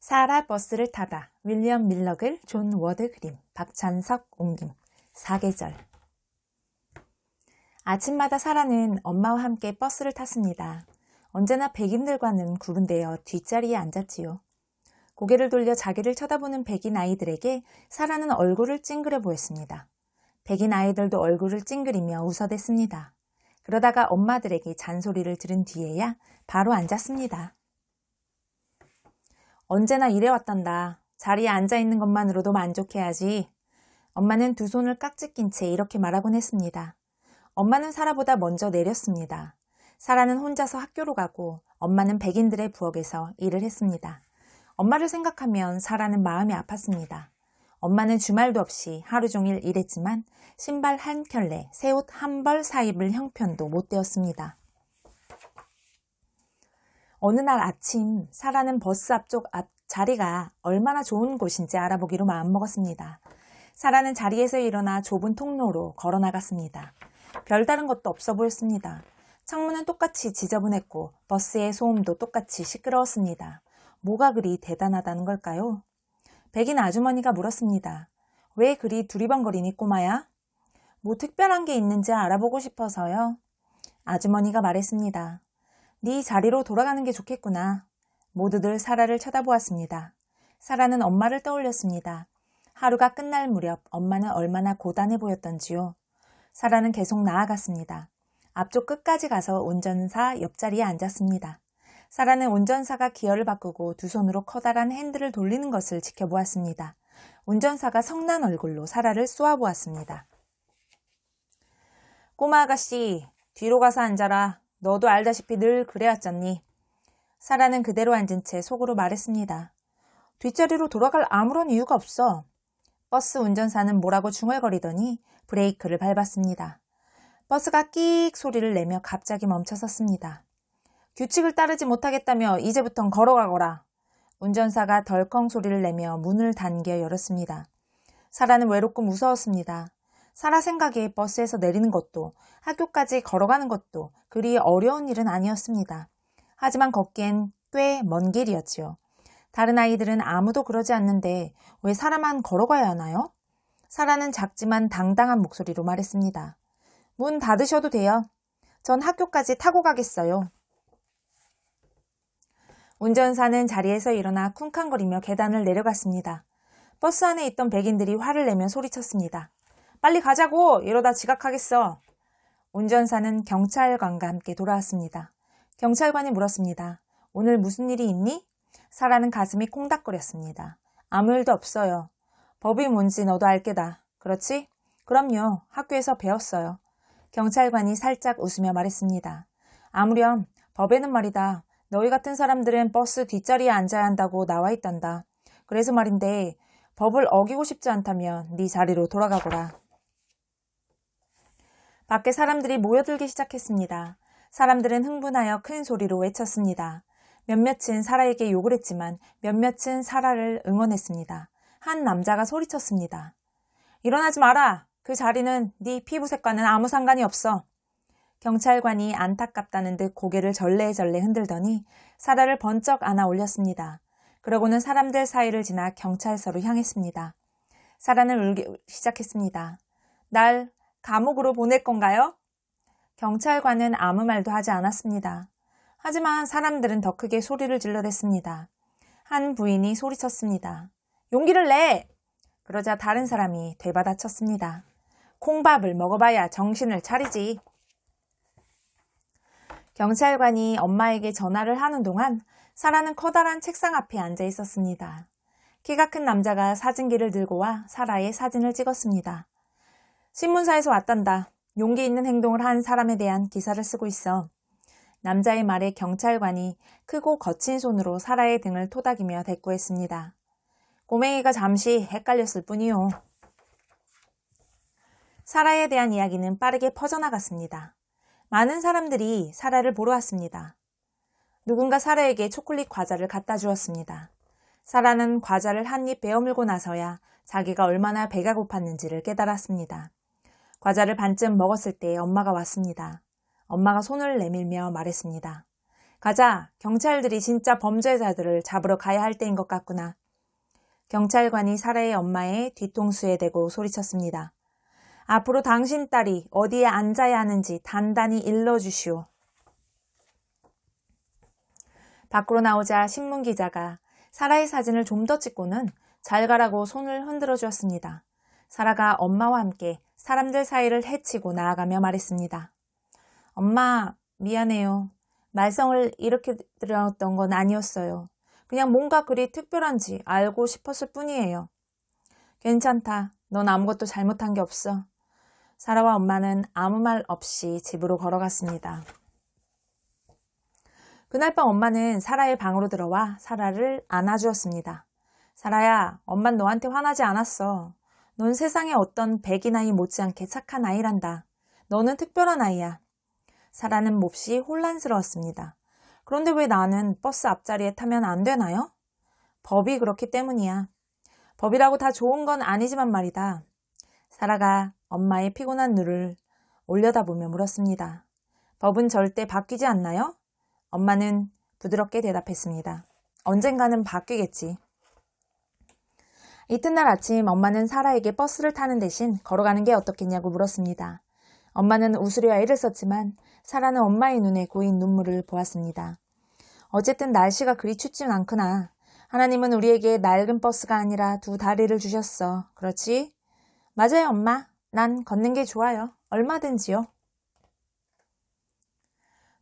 사라 버스를 타다. 윌리엄 밀러글, 존 워드 그림, 박찬석 옮김. 사계절. 아침마다 사라는 엄마와 함께 버스를 탔습니다. 언제나 백인들과는 구분되어 뒷자리에 앉았지요. 고개를 돌려 자기를 쳐다보는 백인 아이들에게 사라는 얼굴을 찡그려 보였습니다. 백인 아이들도 얼굴을 찡그리며 웃어댔습니다. 그러다가 엄마들에게 잔소리를 들은 뒤에야 바로 앉았습니다. 언제나 이래왔단다. 자리에 앉아있는 것만으로도 만족해야지. 엄마는 두 손을 깍지 낀 채 이렇게 말하곤 했습니다. 엄마는 사라보다 먼저 내렸습니다. 사라는 혼자서 학교로 가고 엄마는 백인들의 부엌에서 일을 했습니다. 엄마를 생각하면 사라는 마음이 아팠습니다. 엄마는 주말도 없이 하루 종일 일했지만 신발 한 켤레, 새 옷 한 벌 사입을 형편도 못 되었습니다. 어느 날 아침 사라는 버스 앞쪽 자리가 얼마나 좋은 곳인지 알아보기로 마음먹었습니다. 사라는 자리에서 일어나 좁은 통로로 걸어 나갔습니다. 별다른 것도 없어 보였습니다. 창문은 똑같이 지저분했고 버스의 소음도 똑같이 시끄러웠습니다. 뭐가 그리 대단하다는 걸까요? 백인 아주머니가 물었습니다. 왜 그리 두리번거리니 꼬마야? 뭐 특별한 게 있는지 알아보고 싶어서요. 아주머니가 말했습니다. 네 자리로 돌아가는 게 좋겠구나. 모두들 사라를 쳐다보았습니다. 사라는 엄마를 떠올렸습니다. 하루가 끝날 무렵 엄마는 얼마나 고단해 보였던지요. 사라는 계속 나아갔습니다. 앞쪽 끝까지 가서 운전사 옆자리에 앉았습니다. 사라는 운전사가 기어를 바꾸고 두 손으로 커다란 핸들을 돌리는 것을 지켜보았습니다. 운전사가 성난 얼굴로 사라를 쏘아보았습니다. 꼬마 아가씨, 뒤로 가서 앉아라. 너도 알다시피 늘 그래왔잖니. 사라는 그대로 앉은 채 속으로 말했습니다. 뒷자리로 돌아갈 아무런 이유가 없어. 버스 운전사는 뭐라고 중얼거리더니 브레이크를 밟았습니다. 버스가 끽 소리를 내며 갑자기 멈춰섰습니다. 규칙을 따르지 못하겠다며 이제부턴 걸어가거라. 운전사가 덜컹 소리를 내며 문을 당겨 열었습니다. 사라는 외롭고 무서웠습니다. 사라 생각에 버스에서 내리는 것도 학교까지 걸어가는 것도 그리 어려운 일은 아니었습니다. 하지만 걷기엔 꽤 먼 길이었지요. 다른 아이들은 아무도 그러지 않는데 왜 사라만 걸어가야 하나요? 사라는 작지만 당당한 목소리로 말했습니다. 문 닫으셔도 돼요. 전 학교까지 타고 가겠어요. 운전사는 자리에서 일어나 쿵쾅거리며 계단을 내려갔습니다. 버스 안에 있던 백인들이 화를 내며 소리쳤습니다. 빨리 가자고! 이러다 지각하겠어. 운전사는 경찰관과 함께 돌아왔습니다. 경찰관이 물었습니다. 오늘 무슨 일이 있니? 사라는 가슴이 콩닥거렸습니다. 아무 일도 없어요. 법이 뭔지 너도 알 게다. 그렇지? 그럼요. 학교에서 배웠어요. 경찰관이 살짝 웃으며 말했습니다. 아무렴 법에는 말이다. 너희 같은 사람들은 버스 뒷자리에 앉아야 한다고 나와 있단다. 그래서 말인데 법을 어기고 싶지 않다면 네 자리로 돌아가거라. 밖에 사람들이 모여들기 시작했습니다. 사람들은 흥분하여 큰 소리로 외쳤습니다. 몇몇은 사라에게 욕을 했지만 몇몇은 사라를 응원했습니다. 한 남자가 소리쳤습니다. 일어나지 마라. 그 자리는 네 피부색과는 아무 상관이 없어. 경찰관이 안타깝다는 듯 고개를 절레절레 흔들더니 사라를 번쩍 안아 올렸습니다. 그러고는 사람들 사이를 지나 경찰서로 향했습니다. 사라는 울기 시작했습니다. 날 감옥으로 보낼 건가요? 경찰관은 아무 말도 하지 않았습니다. 하지만 사람들은 더 크게 소리를 질러댔습니다. 한 부인이 소리쳤습니다. 용기를 내! 그러자 다른 사람이 되받아쳤습니다. 콩밥을 먹어봐야 정신을 차리지. 경찰관이 엄마에게 전화를 하는 동안 사라는 커다란 책상 앞에 앉아 있었습니다. 키가 큰 남자가 사진기를 들고 와 사라의 사진을 찍었습니다. 신문사에서 왔단다. 용기 있는 행동을 한 사람에 대한 기사를 쓰고 있어. 남자의 말에 경찰관이 크고 거친 손으로 사라의 등을 토닥이며 대꾸했습니다. 꼬맹이가 잠시 헷갈렸을 뿐이요. 사라에 대한 이야기는 빠르게 퍼져나갔습니다. 많은 사람들이 사라를 보러 왔습니다. 누군가 사라에게 초콜릿 과자를 갖다 주었습니다. 사라는 과자를 한 입 베어물고 나서야 자기가 얼마나 배가 고팠는지를 깨달았습니다. 과자를 반쯤 먹었을 때 엄마가 왔습니다. 엄마가 손을 내밀며 말했습니다. 가자, 경찰들이 진짜 범죄자들을 잡으러 가야 할 때인 것 같구나. 경찰관이 사라의 엄마의 뒤통수에 대고 소리쳤습니다. 앞으로 당신 딸이 어디에 앉아야 하는지 단단히 일러주시오. 밖으로 나오자 신문기자가 사라의 사진을 좀 더 찍고는 잘 가라고 손을 흔들어 주었습니다. 사라가 엄마와 함께 사람들 사이를 헤치고 나아가며 말했습니다. 엄마, 미안해요. 말썽을 이렇게 드렸던 건 아니었어요. 그냥 뭔가 그리 특별한지 알고 싶었을 뿐이에요. 괜찮다. 넌 아무것도 잘못한 게 없어. 사라와 엄마는 아무 말 없이 집으로 걸어갔습니다. 그날 밤 엄마는 사라의 방으로 들어와 사라를 안아주었습니다. 사라야, 엄만 너한테 화나지 않았어. 넌 세상에 어떤 백인 아이 못지않게 착한 아이란다. 너는 특별한 아이야. 사라는 몹시 혼란스러웠습니다. 그런데 왜 나는 버스 앞자리에 타면 안 되나요? 법이 그렇기 때문이야. 법이라고 다 좋은 건 아니지만 말이다. 사라가 엄마의 피곤한 눈을 올려다보며 물었습니다. 법은 절대 바뀌지 않나요? 엄마는 부드럽게 대답했습니다. 언젠가는 바뀌겠지. 이튿날 아침 엄마는 사라에게 버스를 타는 대신 걸어가는 게 어떻겠냐고 물었습니다. 엄마는 웃으려 애를 썼지만 사라는 엄마의 눈에 고인 눈물을 보았습니다. 어쨌든 날씨가 그리 춥진 않구나. 하나님은 우리에게 낡은 버스가 아니라 두 다리를 주셨어. 그렇지? 맞아요, 엄마. 난 걷는 게 좋아요. 얼마든지요.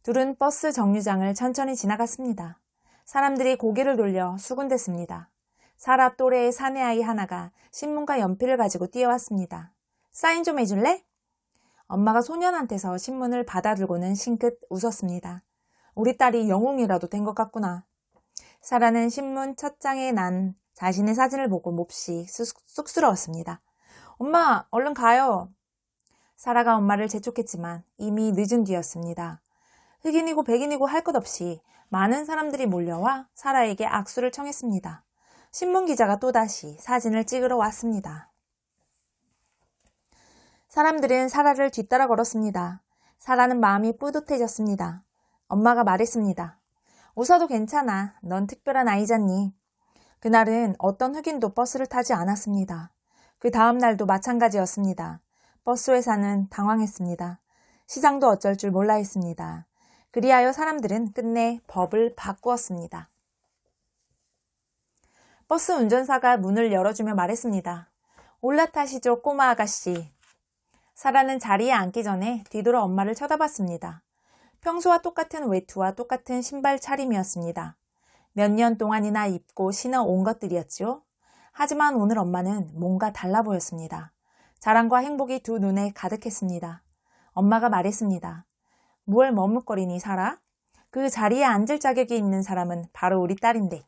둘은 버스 정류장을 천천히 지나갔습니다. 사람들이 고개를 돌려 수군댔습니다. 사라 또래의 사내아이 하나가 신문과 연필을 가지고 뛰어왔습니다. 사인 좀 해줄래? 엄마가 소년한테서 신문을 받아들고는 싱긋 웃었습니다. 우리 딸이 영웅이라도 된 것 같구나. 사라는 신문 첫 장에 난 자신의 사진을 보고 몹시 쑥스러웠습니다. 엄마, 얼른 가요. 사라가 엄마를 재촉했지만 이미 늦은 뒤였습니다. 흑인이고 백인이고 할 것 없이 많은 사람들이 몰려와 사라에게 악수를 청했습니다. 신문기자가 또다시 사진을 찍으러 왔습니다. 사람들은 사라를 뒤따라 걸었습니다. 사라는 마음이 뿌듯해졌습니다. 엄마가 말했습니다. 웃어도 괜찮아. 넌 특별한 아이잖니. 그날은 어떤 흑인도 버스를 타지 않았습니다. 그 다음 날도 마찬가지였습니다. 버스 회사는 당황했습니다. 시장도 어쩔 줄 몰라 했습니다. 그리하여 사람들은 끝내 법을 바꾸었습니다. 버스 운전사가 문을 열어주며 말했습니다. 올라타시죠, 꼬마 아가씨. 사라는 자리에 앉기 전에 뒤돌아 엄마를 쳐다봤습니다. 평소와 똑같은 외투와 똑같은 신발 차림이었습니다. 몇 년 동안이나 입고 신어온 것들이었지요. 하지만 오늘 엄마는 뭔가 달라 보였습니다. 자랑과 행복이 두 눈에 가득했습니다. 엄마가 말했습니다. 뭘 머뭇거리니 사라? 그 자리에 앉을 자격이 있는 사람은 바로 우리 딸인데.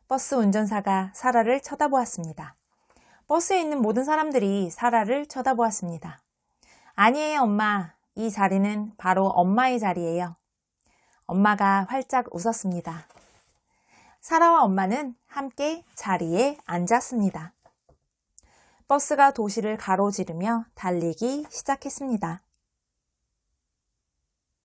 버스 운전사가 사라를 쳐다보았습니다. 버스에 있는 모든 사람들이 사라를 쳐다보았습니다. 아니에요, 엄마. 이 자리는 바로 엄마의 자리예요. 엄마가 활짝 웃었습니다. 사라와 엄마는 함께 자리에 앉았습니다. 버스가 도시를 가로지르며 달리기 시작했습니다.